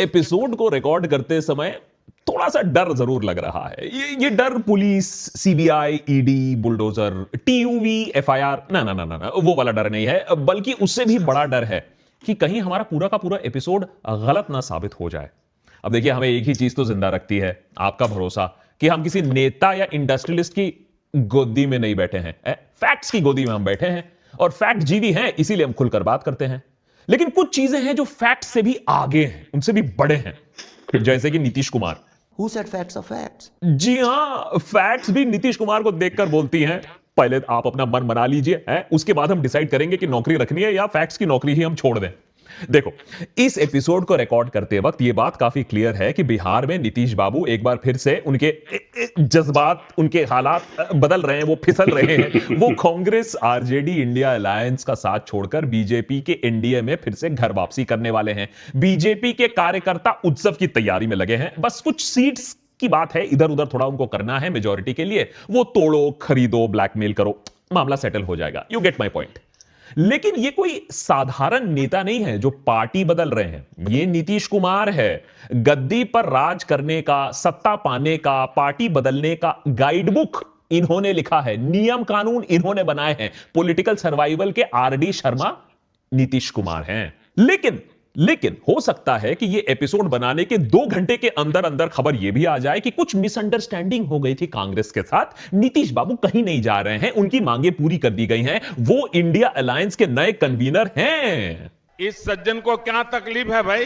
Episode को record करते समय थोड़ा सा डर जरूर लग रहा है। ये डर police, CBI, ED, bulldozer, TUV, FIR, ना वो वाला डर नहीं है, बल्कि उससे भी बड़ा डर है कि कहीं हमारा पूरा का पूरा एपिसोड गलत ना साबित हो जाए। अब देखिए, हमें एक ही चीज तो जिंदा रखती है, आपका भरोसा, कि हम किसी नेता या इंडस्ट्रियलिस्ट की गोदी में नहीं बैठे हैं, फैक्ट्स की गोदी में हम बैठे हैं, और फैक्ट जीवी हैं, इसीलिए हम खुलकर बात करते हैं। लेकिन कुछ चीजें हैं जो फैक्ट से भी आगे हैं, उनसे भी बड़े हैं, जैसे कि Nitish Kumar. Who said facts are facts? जी हां, फैक्ट्स भी नीतीश कुमार को देखकर बोलती हैं। पहले आप अपना मन बना लीजिए, उसके बाद हम डिसाइड करेंगे कि नौकरी रखनी है या फैक्ट्स की नौकरी ही हम छोड़ दें। देखो, इस एपिसोड को रिकॉर्ड करते वक्त यह बात काफी क्लियर है कि बिहार में नीतीश बाबू एक बार फिर से उनके जज्बात, उनके हालात बदल रहे हैं, वो फिसल रहे हैं। वो कांग्रेस आरजेडी इंडिया अलायंस का साथ छोड़कर बीजेपी के एनडीए में फिर से घर वापसी करने वाले हैं। बीजेपी के कार्यकर्ता उत्सव की तैयारी में लगे हैं। बस कुछ सीट्स की बात है, इधर उधर थोड़ा उनको करना है मेजॉरिटी के लिए, वो तोड़ो, खरीदो, ब्लैकमेल करो, मामला सेटल हो जाएगा। You get my point. लेकिन ये कोई साधारण नेता नहीं है जो पार्टी बदल रहे हैं। ये नीतीश कुमार है। गद्दी पर राज करने का, सत्ता पाने का, पार्टी बदलने का गाइडबुक इन्होंने लिखा है, नियम कानून इन्होंने बनाए हैं। पॉलिटिकल सर्वाइवल के आरडी शर्मा नीतीश कुमार हैं। लेकिन हो सकता है कि ये एपिसोड बनाने के 2 घंटे के अंदर अंदर खबर ये भी आ जाए कि कुछ मिसअंडरस्टैंडिंग हो गई थी कांग्रेस के साथ। नीतीश बाबू कहीं नहीं जा रहे हैं, उनकी मांगे पूरी कर दी गई हैं, वो इंडिया अलायंस के नए कन्वीनर हैं। इस सज्जन को क्या तकलीफ है भाई?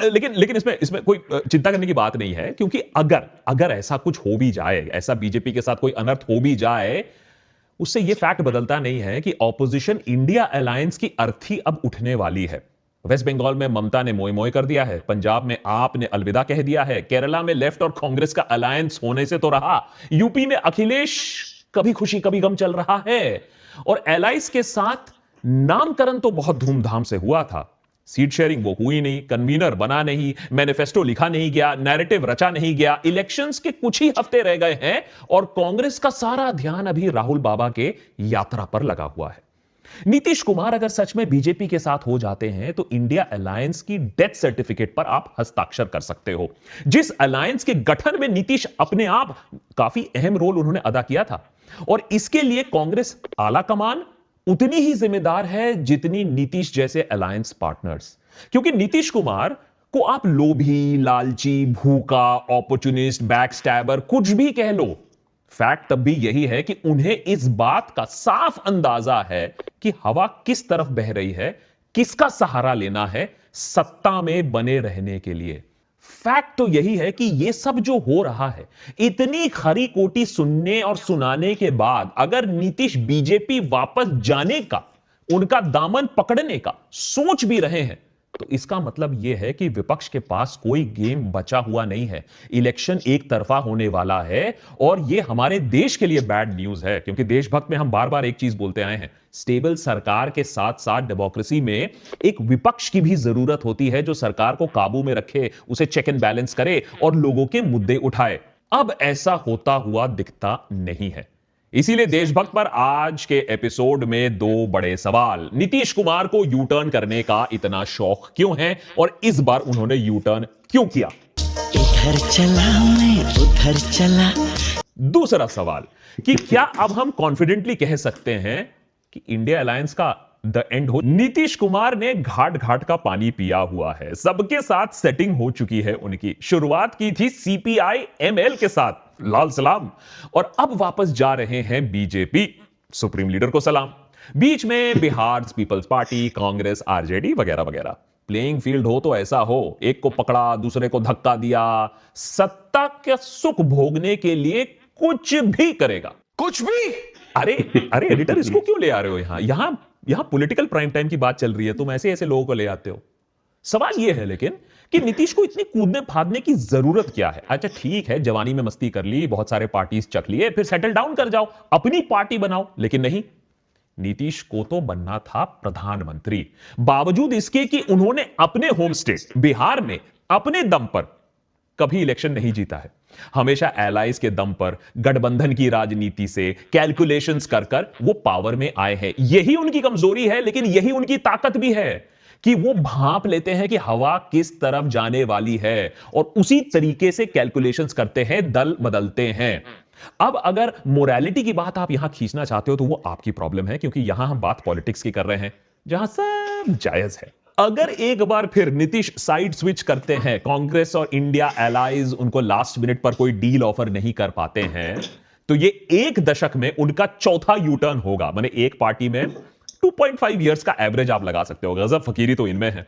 लेकिन इसमें कोई चिंता करने की बात नहीं है, क्योंकि अगर ऐसा कुछ हो भी जाए, ऐसा बीजेपी के साथ कोई अनर्थ हो भी जाए, उससे यह फैक्ट बदलता नहीं है कि ऑपोजिशन इंडिया अलायंस की अर्थी अब उठने वाली है। वेस्ट बंगाल में ममता ने मोय मोय कर दिया है, पंजाब में आप ने अलविदा कह दिया है, केरला में लेफ्ट और कांग्रेस का अलायंस होने से तो रहा, यूपी में अखिलेश कभी खुशी कभी गम चल रहा है, और एलाइस के साथ नामकरण तो बहुत धूमधाम से हुआ था। सीट शेयरिंग वो हुई नहीं, कन्वीनर बना नहीं, मैनिफेस्टो लिखा नहीं गया, नैरेटिव रचा नहीं गया, इलेक्शंस के कुछ ही हफ्ते रह गए हैं और कांग्रेस का सारा ध्यान अभी राहुल बाबा के यात्रा पर लगा हुआ है। नीतीश कुमार अगर सच में बीजेपी के साथ हो जाते हैं तो इंडिया अलायंस की डेथ सर्टिफिकेट पर आप हस्ताक्षर कर सकते हो, जिस अलायंस के गठन में नीतीश अपने आप काफी अहम रोल उन्होंने अदा किया था। और इसके लिए कांग्रेस आला कमान उतनी ही जिम्मेदार है जितनी नीतीश जैसे अलायंस पार्टनर्स, क्योंकि नीतीश कुमार को आप लोभी, लालची, भूखा, ऑपर्चुनिस्ट, बैकस्टैबर कुछ भी कह लो, फैक्ट तब भी यही है कि उन्हें इस बात का साफ अंदाजा है कि हवा किस तरफ बह रही है, किसका सहारा लेना है सत्ता में बने रहने के लिए। फैक्ट तो यही है कि यह सब जो हो रहा है, इतनी खरी कोटी सुनने और सुनाने के बाद अगर नीतीश बीजेपी वापस जाने का, उनका दामन पकड़ने का सोच भी रहे हैं, तो इसका मतलब यह है कि विपक्ष के पास कोई गेम बचा हुआ नहीं है। इलेक्शन एक तरफा होने वाला है और यह हमारे देश के लिए बैड न्यूज है, क्योंकि देशभक्त में हम बार बार एक चीज बोलते आए हैं, स्टेबल सरकार के साथ साथ डेमोक्रेसी में एक विपक्ष की भी जरूरत होती है जो सरकार को काबू में रखे, उसे चेक एंड बैलेंस करे और लोगों के मुद्दे उठाए। अब ऐसा होता हुआ दिखता नहीं है। इसीलिए देशभक्त पर आज के एपिसोड में 2 बड़े सवाल। नीतीश कुमार को यू टर्न करने का इतना शौक क्यों है और इस बार उन्होंने यू टर्न क्यों किया? इधर चला मैं उधर चला। दूसरा सवाल कि क्या अब हम कॉन्फिडेंटली कह सकते हैं कि इंडिया अलायंस का द एंड हो? नीतीश कुमार ने घाट घाट का पानी पिया हुआ है, सबके साथ सेटिंग हो चुकी है उनकी। शुरुआत की थी सीपीआई एमएल के साथ, लाल सलाम, और अब वापस जा रहे हैं बीजेपी, सुप्रीम लीडर को सलाम। बीच में Bihar people's party, Congress, RJD वगैरह वगैरह। प्लेइंग फील्ड हो तो ऐसा हो, एक को पकड़ा, दूसरे को धक्का दिया, सत्ता का सुख भोगने के लिए कुछ भी करेगा। कुछ भी? अरे एडिटर, इसको क्यों ले आ रहे हो? यहां पॉलिटिकल प्राइम टाइम की बात चल रही है, तुम ऐसे ऐसे लोगों को ले आते हो। सवाल यह है लेकिन कि नीतीश को इतनी कूदने फादने की जरूरत क्या है? अच्छा ठीक है, जवानी में मस्ती कर ली, बहुत सारे पार्टीज चख लिए, फिर सेटल डाउन कर जाओ, अपनी पार्टी बनाओ। लेकिन नहीं, नीतीश को तो बनना था प्रधानमंत्री, बावजूद इसके कि उन्होंने अपने होम स्टेट बिहार में अपने दम पर कभी इलेक्शन नहीं जीता है। हमेशा एलाइज के दम पर, गठबंधन की राजनीति से कैलकुलेशंस कर कर वो पावर में आए हैं। यही उनकी कमजोरी है, लेकिन यही उनकी ताकत भी है, कि वो भांप लेते हैं कि हवा किस तरफ जाने वाली है और उसी तरीके से कैलकुलेशंस करते हैं, दल बदलते हैं। अब अगर मोरालिटी की बात आप यहां खींचना चाहते हो तो वो आपकी प्रॉब्लम है, क्योंकि यहां हम बात पॉलिटिक्स की कर रहे हैं जहां सब जायज है। अगर एक बार फिर नीतीश साइड स्विच करते हैं, कांग्रेस और इंडिया एलाइज उनको लास्ट मिनट पर कोई डील ऑफर नहीं कर पाते हैं, तो ये एक दशक में उनका चौथा यू टर्न होगा। माने एक पार्टी में 2.5 इयर्स का एवरेज आप लगा सकते हो। गजब फकीरी तो इनमें है।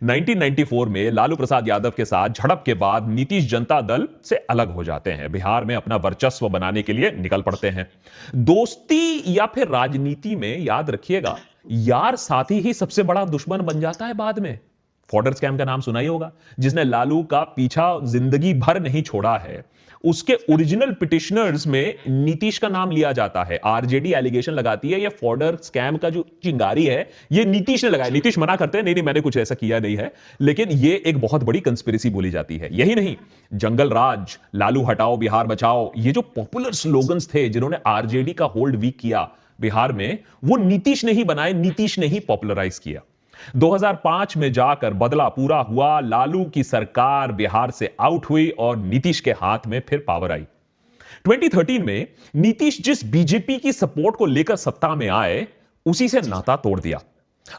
1994 में लालू प्रसाद यादव के साथ झड़प के बाद नीतीश जनता दल से अलग हो जाते हैं, बिहार में अपना वर्चस्व बनाने के लिए निकल पड़ते हैं। दोस्ती या फिर राजनीति में याद रखिएगा, यार साथी ही सबसे बड़ा दुश्मन बन जाता है बाद में। फॉर्डर स्कैम का नाम सुना ही होगा, जिसने लालू का पीछा जिंदगी भर नहीं छोड़ा है। उसके ओरिजिनल पिटिशनर्स में नीतीश का नाम लिया जाता है। आरजेडी एलिगेशन लगाती है ये फॉर्डर स्कैम का जो चिंगारी है ये नीतीश ने लगाया। नीतीश मना करते हैं, नहीं मैंने कुछ ऐसा किया नहीं है, लेकिन ये एक बहुत बड़ी कंस्पिरेसी बोली जाती है। यही नहीं, जंगल राज, लालू हटाओ बिहार बचाओ, ये जो पॉपुलर स्लोगन्स थे जिन्होंने आरजेडी का होल्ड वीक किया बिहार में, वो नीतीश ने ही बनाए, नीतीश ने ही पॉपुलराइज किया। 2005 में जाकर बदला पूरा हुआ, लालू की सरकार बिहार से आउट हुई और नीतीश के हाथ में फिर पावर आई। 2013 में नीतीश जिस बीजेपी की सपोर्ट को लेकर सत्ता में आए, उसी से नाता तोड़ दिया।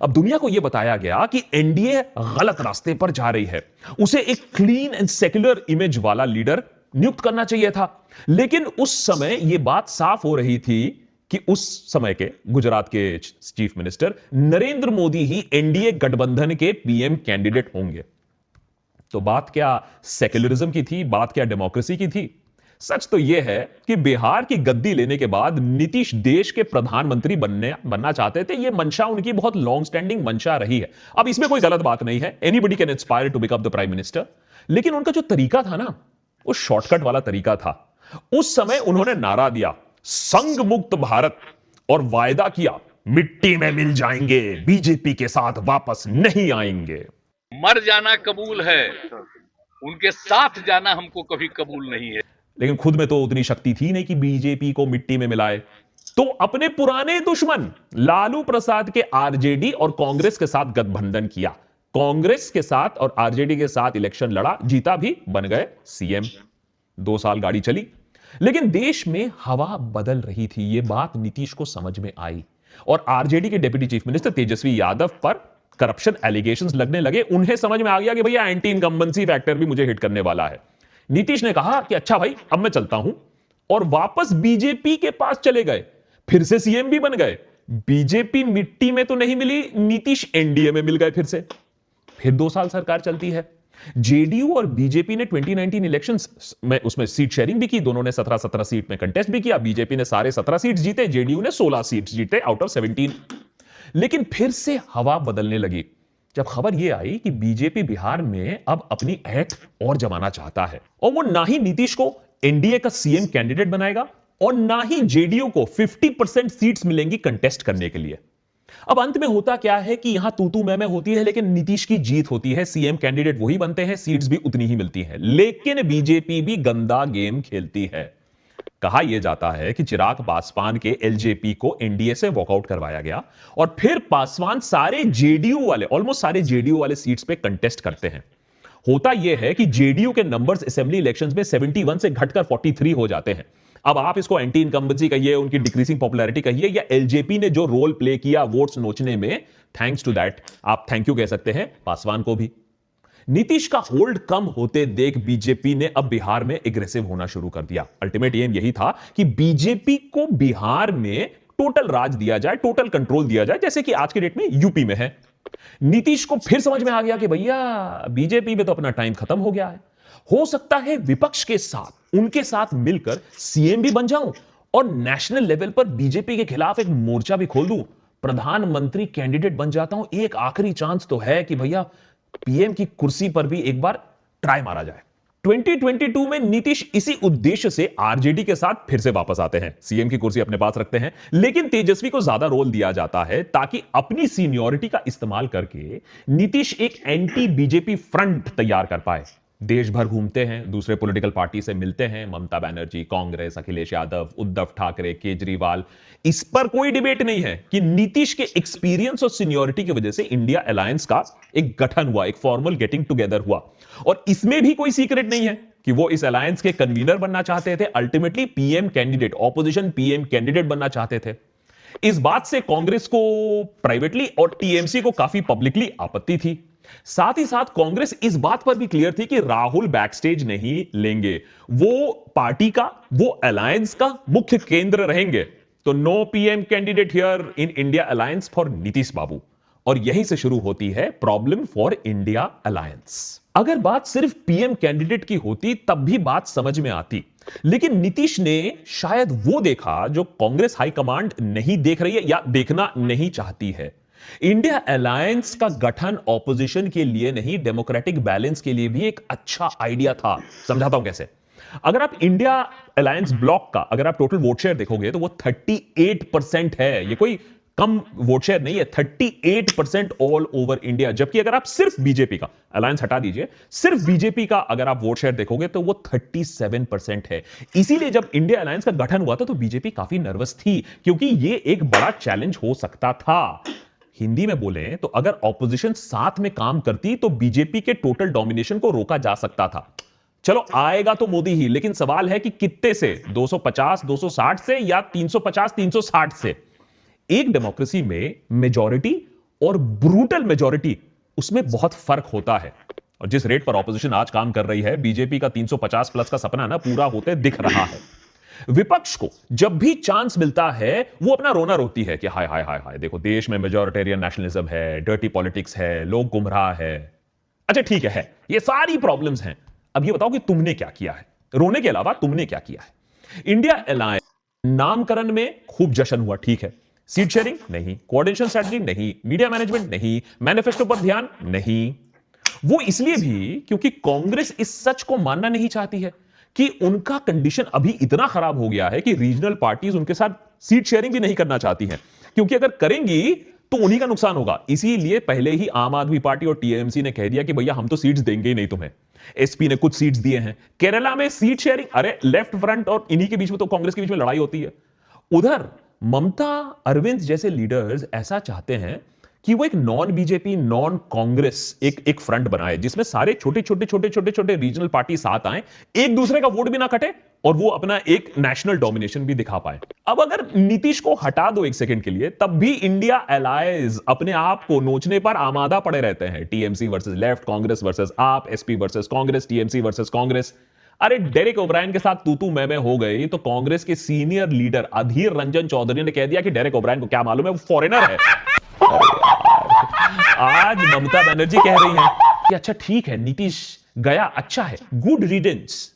अब दुनिया को यह बताया गया कि एनडीए गलत रास्ते पर जा रही है, उसे एक क्लीन एंड सेक्युलर इमेज वाला लीडर नियुक्त करना चाहिए था। लेकिन उस समय यह बात साफ हो रही थी कि उस समय के गुजरात के चीफ मिनिस्टर नरेंद्र मोदी ही एनडीए गठबंधन के पीएम कैंडिडेट होंगे। तो बात क्या सेक्युलरिज्म की थी, बात क्या डेमोक्रेसी की थी? सच तो यह है कि बिहार की गद्दी लेने के बाद नीतीश देश के प्रधानमंत्री बनना चाहते थे। यह मंशा उनकी बहुत लॉन्ग स्टैंडिंग मंशा रही है। अब इसमें कोई गलत बात नहीं है, anybody can inspire to become the prime minister. लेकिन उनका जो तरीका था ना, वो शॉर्टकट वाला तरीका था। उस समय उन्होंने नारा दिया संघ मुक्त भारत और वायदा किया मिट्टी में मिल जाएंगे, बीजेपी के साथ वापस नहीं आएंगे। मर जाना कबूल है, उनके साथ जाना हमको कभी कबूल नहीं है। लेकिन खुद में तो उतनी शक्ति थी नहीं कि बीजेपी को मिट्टी में मिलाए। तो अपने पुराने दुश्मन लालू प्रसाद के आरजेडी और कांग्रेस के साथ गठबंधन किया। कांग्रेस के साथ और आरजेडी के साथ इलेक्शन लड़ा, जीता भी, बन गए सीएम। 2 साल गाड़ी चली, लेकिन देश में हवा बदल रही थी। यह बात नीतीश को समझ में आई और आरजेडी के deputy chief minister Tejashwi Yadav पर करप्शन एलिगेशंस लगने लगे। उन्हें समझ में आ गया कि भैया एंटी इनकम्बेंसी फैक्टर भी मुझे हिट करने वाला है। नीतीश ने कहा कि अच्छा भाई अब मैं चलता हूं, और वापस बीजेपी के पास चले गए। फिर से सीएम भी बन गए। बीजेपी मिट्टी में तो नहीं मिली, नीतीश एनडीए में मिल गए फिर 2 साल सरकार चलती है। जेडीयू और बीजेपी ने 2019 इलेक्शंस में उसमें सीट शेयरिंग भी की। दोनों ने 17 सीट में कंटेस्ट भी किया। बीजेपी ने सारे 17 सीट जीते, जेडीयू ने 16 सीट जीते आउट ऑफ 17। लेकिन फिर से हवा बदलने लगी जब खबर यह आई कि बीजेपी बिहार में अब अपनी ऐठ और जमाना चाहता है, और वो ना ही नीतीश को एनडीए का सीएम कैंडिडेट बनाएगा और ना ही जेडीयू को 50% सीट्स मिलेंगी कंटेस्ट करने के लिए। अब अंत में होता क्या है कि यहां तू मैं होती है, लेकिन नीतीश की जीत होती है। सीएम कैंडिडेट वही बनते हैं, सीट्स भी उतनी ही मिलती हैं। लेकिन बीजेपी भी गंदा गेम खेलती है। कहा यह जाता है कि चिराग पासवान के एलजेपी को एनडीए से वॉकआउट करवाया गया और फिर पासवान सारे जेडीयू वाले, ऑलमोस्ट सारे जेडीयू वाले सीट्स पे कंटेस्ट करते हैं। होता यह है कि जेडीयू के नंबर्स असेंबली इलेक्शंस में 71 से घटकर 43 हो जाते हैं। अब आप इसको एंटी इनकम्बेंसी कहिए, उनकी डिक्रीजिंग पॉपुलैरिटी कहिए, या एलजेपी ने जो रोल प्ले किया वोट्स नोचने में, थैंक्स टू दैट आप थैंक यू कह सकते हैं पासवान को भी। नीतीश का होल्ड कम होते देख बीजेपी ने अब बिहार में एग्रेसिव होना शुरू कर दिया। अल्टीमेट एम यही था कि बीजेपी को बिहार में टोटल राज दिया जाए, टोटल कंट्रोल दिया जाए, जैसे कि आज के डेट में यूपी में है। नीतीश को फिर समझ में आ गया कि भैया बीजेपी में तो अपना टाइम खत्म हो गया है, हो सकता है विपक्ष के साथ, उनके साथ मिलकर सीएम भी बन जाऊं और नेशनल लेवल पर बीजेपी के खिलाफ एक मोर्चा भी खोल दूं, प्रधानमंत्री कैंडिडेट बन जाता हूं। एक आखिरी चांस तो है कि भैया पीएम की कुर्सी पर भी एक बार ट्राई मारा जाए। 2022 में नीतीश इसी उद्देश्य से आरजेडी के साथ फिर से वापस आते हैं, सीएम की कुर्सी अपने पास रखते हैं, लेकिन तेजस्वी को ज्यादा रोल दिया जाता है ताकि अपनी सीनियरिटी का इस्तेमाल करके नीतीश एक एंटी बीजेपी फ्रंट तैयार कर पाए। देश भर घूमते हैं, दूसरे पॉलिटिकल पार्टी से मिलते हैं, ममता बनर्जी, कांग्रेस, अखिलेश यादव, उद्धव ठाकरे, केजरीवाल। इस पर कोई डिबेट नहीं है कि नीतीश के एक्सपीरियंस और सीनियरिटी की वजह से इंडिया अलायंस का एक गठन हुआ, एक फॉर्मल गेटिंग टुगेदर हुआ। और इसमें भी कोई सीक्रेट नहीं है कि वो इस अलायंस के कन्वीनर बनना चाहते थे, ultimately PM candidate, opposition PM candidate बनना चाहते थे। इस बात से कांग्रेस को प्राइवेटली और टीएमसी को काफी पब्लिकली आपत्ति थी। साथ ही साथ कांग्रेस इस बात पर भी क्लियर थी कि राहुल बैकस्टेज नहीं लेंगे, वो पार्टी का, वो अलायंस का मुख्य केंद्र रहेंगे। तो no PM candidate here in India alliance for Nitish Babu. और यहीं से शुरू होती है प्रॉब्लम फॉर इंडिया अलायंस। अगर बात सिर्फ पीएम कैंडिडेट की होती तब भी बात समझ में आती, लेकिन नीतीश ने शायद वो देखा जो कांग्रेस हाईकमांड नहीं देख रही है या देखना नहीं चाहती है। इंडिया अलायंस का गठन ऑपोजिशन के लिए नहीं, डेमोक्रेटिक बैलेंस के लिए भी एक अच्छा आइडिया था। समझाता हूं कैसे। अगर आप इंडिया अलायंस ब्लॉक का अगर आप टोटल वोट शेयर देखोगे तो वो 38% है। ये कोई कम वोट शेयर नहीं है, 38% ऑल ओवर इंडिया। जबकि अगर आप सिर्फ बीजेपी का, अलायंस हटा दीजिए, सिर्फ बीजेपी का अगर आप वोट शेयर देखोगे तो वो 37% है। इसीलिए जब इंडिया अलायंस का गठन हुआ था तो बीजेपी काफी नर्वस थी, क्योंकि ये एक बड़ा चैलेंज हो सकता था। हिंदी में बोले तो अगर ऑपोजिशन साथ में काम करती तो बीजेपी के टोटल डोमिनेशन को रोका जा सकता था। चलो आएगा तो मोदी ही, लेकिन सवाल है कि कितने से, 250 260 से या 350 360 से। एक डेमोक्रेसी में मेजॉरिटी और ब्रूटल मेजॉरिटी, उसमें बहुत फर्क होता है। और जिस रेट पर ऑपोजिशन आज काम कर रही है, बीजेपी का 350 प्लस का सपना ना पूरा होते दिख रहा है। विपक्ष को जब भी चांस मिलता है वो अपना रोना रोती है कि हाय हाय हाय हाय, देखो देश में मेजॉरिटेरियन नेशनलिज्म है, डर्टी पॉलिटिक्स है, लोग गुमराह है। अच्छा ठीक है, ये सारी प्रॉब्लम्स हैं। अब ये बताओ कि तुमने क्या किया है, रोने के अलावा तुमने क्या किया है। इंडिया अलायंस नामकरण में खूब जश्न हुआ, ठीक है। सीट शेयरिंग नहीं, कोऑर्डिनेशन स्ट्रेटजी नहीं, मीडिया मैनेजमेंट नहीं, मैनिफेस्टो पर ध्यान नहीं। वो इसलिए भी क्योंकि कांग्रेस इस सच को मानना नहीं चाहती है कि उनका कंडीशन अभी इतना खराब हो गया है कि रीजनल पार्टीज उनके साथ सीट शेयरिंग भी नहीं करना चाहती हैं, क्योंकि अगर करेंगी तो उन्हीं का नुकसान होगा। इसीलिए पहले ही आम आदमी पार्टी और टीएमसी ने कह दिया कि भैया हम तो सीट्स देंगे ही नहीं तुम्हें। एसपी ने कुछ सीट्स दिए हैं। केरला में सीट शेयरिंग, अरे लेफ्ट फ्रंट और इन्हीं के बीच में तो कांग्रेस के बीच में लड़ाई होती है। उधर ममता, अरविंद जैसे लीडर्स ऐसा चाहते हैं कि वो एक नॉन बीजेपी, नॉन कांग्रेस एक फ्रंट बनाए, जिसमें सारे छोटे छोटे रीजनल पार्टी साथ आए, एक दूसरे का वोट भी ना कटे और वो अपना एक नेशनल डोमिनेशन भी दिखा पाए। अब अगर नीतीश को हटा दो एक सेकंड के लिए, तब भी इंडिया अलायंस अपने आप को नोचने पर आमादा पड़े रहते हैं। TMC versus left, Congress versus AAP, SP versus Congress, TMC versus Congress. अरे डेरेक ओब्रायन के साथ तू मैं हो गई तो कांग्रेस के सीनियर लीडर अधीर रंजन चौधरी ने कह दिया कि डेरेक ओब्रायन को क्या मालूम है, वो फॉरेनर है। आज ममता बनर्जी कह रही हैं कि अच्छा ठीक है नीतीश गया, अच्छा है, गुड रिडेंस।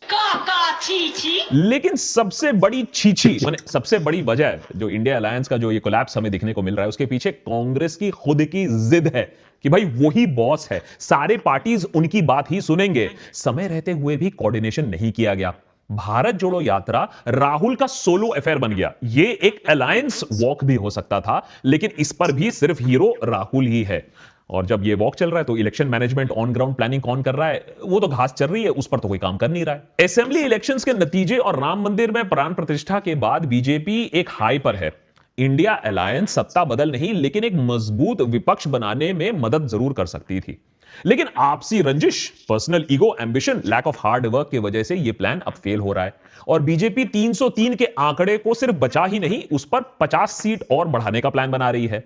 लेकिन सबसे बड़ी छीछी, माने सबसे बड़ी वजह जो इंडिया अलायंस का जो ये कोलैप्स हमें दिखने को मिल रहा है, उसके पीछे कांग्रेस की खुद की जिद है कि भाई वही बॉस है, सारे पार्टीज उनकी बात ही सुनेंगे। समय रहते हुए भी कोऑर्डिनेशन नहीं किया गया। भारत जोड़ो यात्रा राहुल का सोलो अफेयर बन गया। ये एक अलायंस वॉक भी हो सकता था, लेकिन इस पर भी सिर्फ हीरो राहुल ही है। और जब ये वॉक चल रहा है तो election management, on ground planning कौन कर रहा है? वो तो घास चल रही है, उस पर तो कोई काम कर नहीं रहा है। असेंबली इलेक्शंस के नतीजे और राम मंदिर में प्राण प्रतिष्ठा के बाद बीजेपी एक हाई पर है। इंडिया अलायंस सत्ता बदल नहीं, लेकिन एक मजबूत विपक्ष बनाने में मदद जरूर कर सकती थी। लेकिन आपसी रंजिश, personal ego, ambition, lack of hard work की वजह से यह प्लान अब फेल हो रहा है। और बीजेपी 303 के आंकड़े को सिर्फ बचा ही नहीं, उस पर 50 सीट और बढ़ाने का प्लान बना रही है।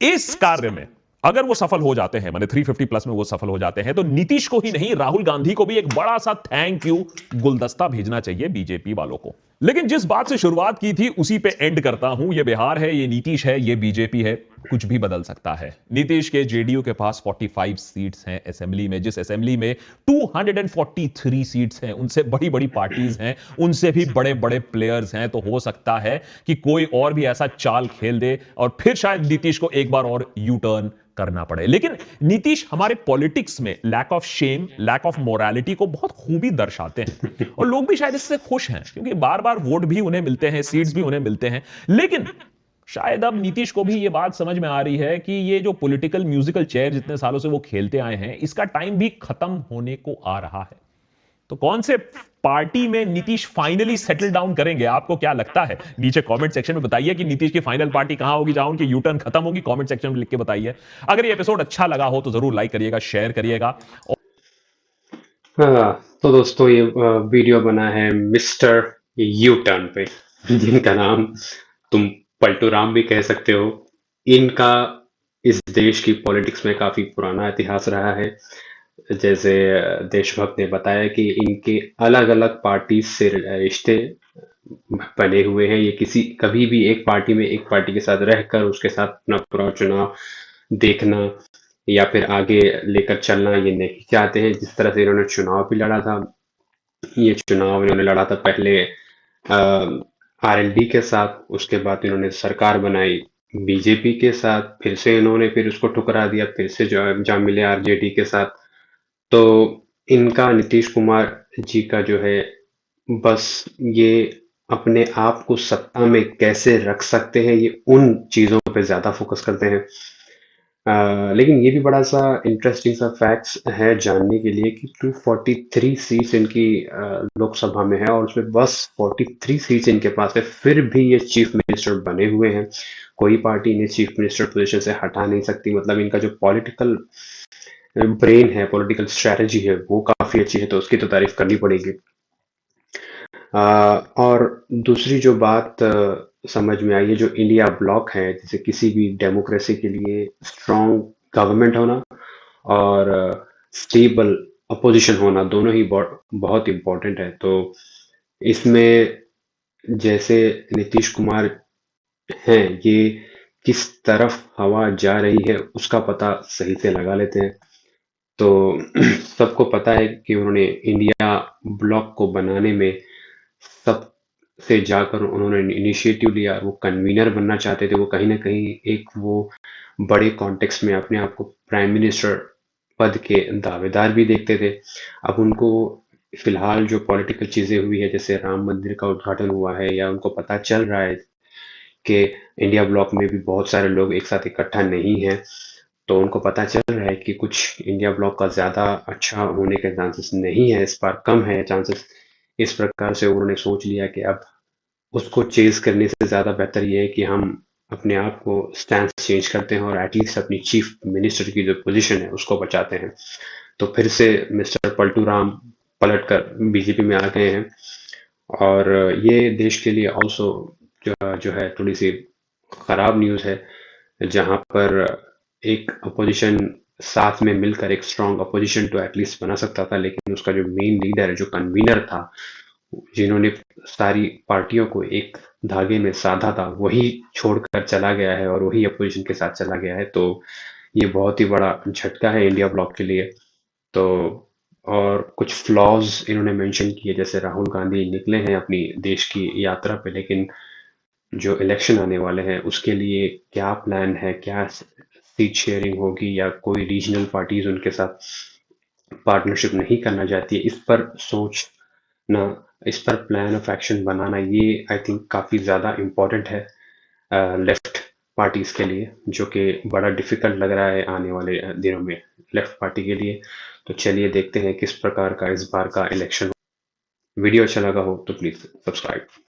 इस कार्य में अगर वो सफल हो जाते हैं, माने 350 प्लस में वो सफल हो जाते हैं, तो नीतीश को ही नहीं राहुल गांधी को भी एक बड़ा सा थैंक यू गुलदस्ता भेजना चाहिए बीजेपी वालों को। लेकिन जिस बात से शुरुआत की थी उसी पे एंड करता हूं। ये बिहार है, ये नीतीश है, ये बीजेपी है, कुछ भी बदल सकता है। नीतीश के जेडीयू के पास 45 सीट्स हैं असेंबली में, जिस असेंबली में 243 सीट्स हैं। उनसे बड़ी बड़ी पार्टीज हैं, उनसे भी बड़े बड़े प्लेयर्स हैं। तो हो सकता है कि कोई और भी ऐसा चाल खेल दे और फिर शायद नीतीश को एक बार और यू टर्न करना पड़े। लेकिन नीतीश हमारे पॉलिटिक्स में lack of shame, lack of morality को बहुत खूबी दर्शाते हैं और लोग भी शायद इससे खुश हैं, क्योंकि बार बार वोट भी उन्हें मिलते हैं, सीट्स भी उन्हें मिलते हैं। लेकिन शायद अब नीतीश को भी यह बात समझ में आ रही है कि ये जो पॉलिटिकल म्यूजिकल चेयर जितने सालों से वो खेलते आए हैं, इसका टाइम भी खत्म होने को आ रहा है। तो कौन से पार्टी में नीतीश फाइनली सेटल डाउन करेंगे, आपको क्या लगता है? नीचे कमेंट सेक्शन में बताइए कि नीतीश की फाइनल पार्टी कहां होगी जहां उनकी यू टर्न खत्म होगी। कमेंट सेक्शन में लिख के बताइए। अगर ये एपिसोड अच्छा लगा हो तो जरूर लाइक करिएगा, शेयर करिएगा। हाँ, तो दोस्तों ये वीडियो बना है मिस्टर यू टर्न पे, जिनका नाम तुम पलटू राम भी कह सकते हो। इनका इस देश की पॉलिटिक्स में काफी पुराना इतिहास रहा है। जैसे देशभक्त ने बताया कि इनके अलग अलग पार्टी से रिश्ते बने हुए हैं। ये किसी कभी भी एक पार्टी में एक पार्टी के साथ रहकर उसके साथ अपना पूरा चुनाव देखना या फिर आगे लेकर चलना ये नहीं चाहते हैं। जिस तरह से इन्होंने चुनाव भी लड़ा था, ये चुनाव इन्होंने लड़ा था पहले आरएलडी के साथ, उसके बाद इन्होंने सरकार बनाई बीजेपी के साथ, फिर उसको ठुकरा दिया, फिर से जा मिले आरजेडी के साथ। तो इनका नीतीश कुमार जी का जो है, बस ये अपने आप को सत्ता में कैसे रख सकते हैं, ये उन चीजों पे ज्यादा फोकस करते हैं। लेकिन ये भी बड़ा सा इंटरेस्टिंग सा फैक्ट्स है जानने के लिए कि 243 सीट्स इनकी लोकसभा में है और उसमें बस 43 सीट्स इनके पास है, फिर भी ये चीफ मिनिस्टर बने हुए हैं। कोई पार्टी इन्हें चीफ मिनिस्टर पोजीशन से हटा नहीं सकती। मतलब इनका जो पॉलिटिकल ब्रेन है, पॉलिटिकल स्ट्रेटजी है, वो काफी अच्छी है, तो उसकी तो तारीफ करनी पड़ेगी। और दूसरी जो बात समझ में आई है, जो इंडिया ब्लॉक है, जैसे किसी भी डेमोक्रेसी के लिए स्ट्रॉन्ग गवर्नमेंट होना और स्टेबल अपोजिशन होना, दोनों ही बहुत इम्पोर्टेंट है। तो इसमें जैसे नीतीश कुमार हैं, ये किस तरफ हवा जा रही है उसका पता सही से लगा लेते हैं। तो सबको पता है कि उन्होंने इंडिया ब्लॉक को बनाने में सबसे जाकर उन्होंने इनिशिएटिव लिया। वो कन्वीनर बनना चाहते थे, वो कहीं ना कहीं एक वो बड़े कॉन्टेक्स्ट में अपने आप को प्राइम मिनिस्टर पद के दावेदार भी देखते थे। अब उनको फिलहाल जो पॉलिटिकल चीजें हुई है, जैसे राम मंदिर का उद्घाटन हुआ है, या उनको पता चल रहा है कि इंडिया ब्लॉक में भी बहुत सारे लोग एक साथ इकट्ठा नहीं हैं, तो उनको पता चल रहा है कि कुछ इंडिया ब्लॉक का ज्यादा अच्छा होने के चांसेस नहीं है, इस बार कम है चांसेस। इस प्रकार से उन्होंने सोच लिया कि अब उसको चेज करने से ज्यादा बेहतर ये है कि हम अपने आप को स्टैंड चेंज करते हैं और एटलीस्ट अपनी चीफ मिनिस्टर की जो पोजीशन है उसको बचाते हैं। तो फिर से मिस्टर पलटू राम पलट कर बीजेपी में आ गए हैं। और ये देश के लिए ऑल्सो जो है थोड़ी सी खराब न्यूज़ है, जहां पर एक अपोजिशन साथ में मिलकर एक स्ट्रांग अपोजिशन तो एटलीस्ट बना सकता था, लेकिन उसका जो मेन लीडर, जो कन्वीनर था, जिन्होंने सारी पार्टियों को एक धागे में साधा था, वही छोड़कर चला गया है और वही अपोजिशन के साथ चला गया है। तो ये बहुत ही बड़ा झटका है इंडिया ब्लॉक के लिए। तो और कुछ फ्लॉज इन्होंने मेंशन किए, जैसे राहुल गांधी निकले हैं अपनी देश की यात्रा पे, लेकिन जो इलेक्शन आने वाले हैं उसके लिए क्या प्लान है, क्या सीट शेयरिंग होगी, या कोई रीजनल पार्टीज उनके साथ पार्टनरशिप नहीं करना चाहती है, इस पर सोचना, इस पर प्लान ऑफ एक्शन बनाना, ये आई थिंक काफ़ी ज़्यादा इम्पोर्टेंट है लेफ्ट पार्टीज के लिए, जो कि बड़ा डिफिकल्ट लग रहा है आने वाले दिनों में लेफ्ट पार्टी के लिए। तो चलिए देखते हैं किस प्रकार का इस बार का इलेक्शन। वीडियो अच्छा लगा हो तो प्लीज़ सब्सक्राइब।